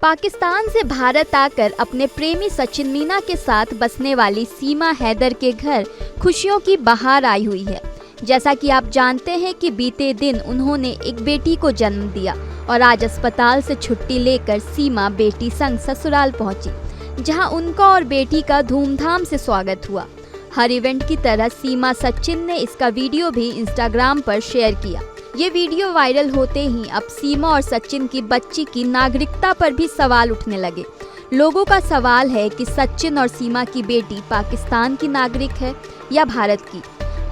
पाकिस्तान से भारत आकर अपने प्रेमी सचिन मीना के साथ बसने वाली सीमा हैदर के घर खुशियों की बहार आई हुई है। जैसा कि आप जानते हैं कि बीते दिन उन्होंने एक बेटी को जन्म दिया और आज अस्पताल से छुट्टी लेकर सीमा बेटी संग ससुराल पहुंची, जहां उनका और बेटी का धूमधाम से स्वागत हुआ। हर इवेंट की तरह सीमा सचिन ने इसका वीडियो भी इंस्टाग्राम पर शेयर किया। ये वीडियो वायरल होते ही अब सीमा और सचिन की बच्ची की नागरिकता पर भी सवाल उठने लगे। लोगों का सवाल है कि सचिन और सीमा की बेटी पाकिस्तान की नागरिक है या भारत की।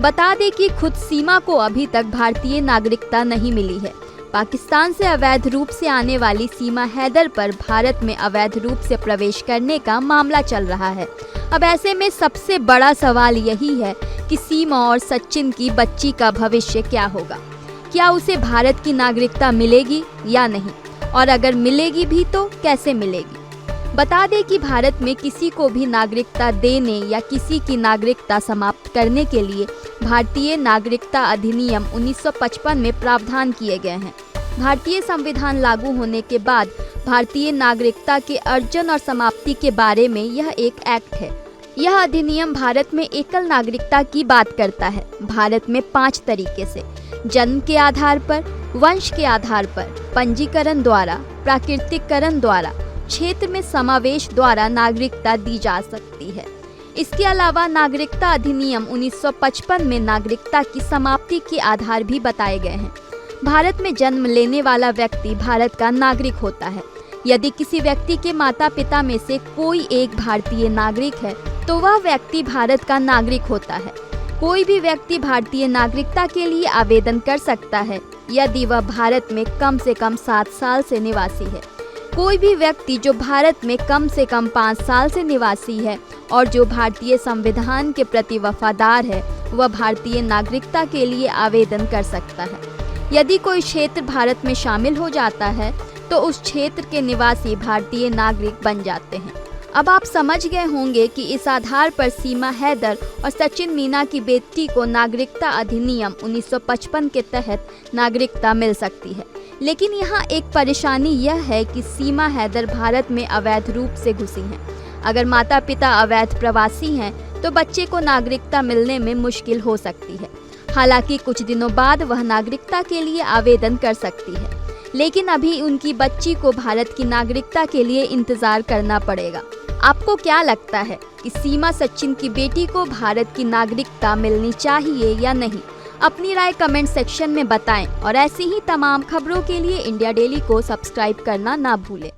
बता दें कि खुद सीमा को अभी तक भारतीय नागरिकता नहीं मिली है। पाकिस्तान से अवैध रूप से आने वाली सीमा हैदर पर भारत में अवैध रूप से प्रवेश करने का मामला चल रहा है। अब ऐसे में सबसे बड़ा सवाल यही है कि सीमा और सचिन की बच्ची का भविष्य क्या होगा। क्या उसे भारत की नागरिकता मिलेगी या नहीं, और अगर मिलेगी भी तो कैसे मिलेगी। बता दें कि भारत में किसी को भी नागरिकता देने या किसी की नागरिकता समाप्त करने के लिए भारतीय नागरिकता अधिनियम 1955 में प्रावधान किए गए हैं। भारतीय संविधान लागू होने के बाद भारतीय नागरिकता के अर्जन और समाप्ति के बारे में यह एक एक्ट है। यह अधिनियम भारत में एकल नागरिकता की बात करता है। भारत में 5 तरीके से जन्म के आधार पर, वंश के आधार पर, पंजीकरण द्वारा, प्राकृतिकरण द्वारा, क्षेत्र में समावेश द्वारा नागरिकता दी जा सकती है। इसके अलावा नागरिकता अधिनियम 1955 में नागरिकता की समाप्ति के आधार भी बताए गए हैं। भारत में जन्म लेने वाला व्यक्ति भारत का नागरिक होता है। यदि किसी व्यक्ति के माता पिता में से कोई एक भारतीय नागरिक है तो वह व्यक्ति भारत का नागरिक होता है। कोई भी व्यक्ति भारतीय नागरिकता के लिए आवेदन कर सकता है यदि वह भारत में कम से कम 7 साल से निवासी है। कोई भी व्यक्ति जो भारत में कम से कम 5 साल से निवासी है और जो भारतीय संविधान के प्रति वफादार है, वह भारतीय नागरिकता के लिए आवेदन कर सकता है। यदि कोई क्षेत्र भारत में शामिल हो जाता है तो उस क्षेत्र के निवासी भारतीय नागरिक बन जाते हैं। अब आप समझ गए होंगे कि इस आधार पर सीमा हैदर और सचिन मीना की बेटी को नागरिकता अधिनियम 1955 के तहत नागरिकता मिल सकती है। लेकिन यहाँ एक परेशानी यह है कि सीमा हैदर भारत में अवैध रूप से घुसी हैं। अगर माता पिता अवैध प्रवासी हैं तो बच्चे को नागरिकता मिलने में मुश्किल हो सकती है। हालांकि कुछ दिनों बाद वह नागरिकता के लिए आवेदन कर सकती है, लेकिन अभी उनकी बच्ची को भारत की नागरिकता के लिए इंतजार करना पड़ेगा। आपको क्या लगता है कि सीमा सचिन की बेटी को भारत की नागरिकता मिलनी चाहिए या नहीं? अपनी राय कमेंट सेक्शन में बताएं और ऐसी ही तमाम खबरों के लिए इंडिया डेली को सब्सक्राइब करना ना भूलें।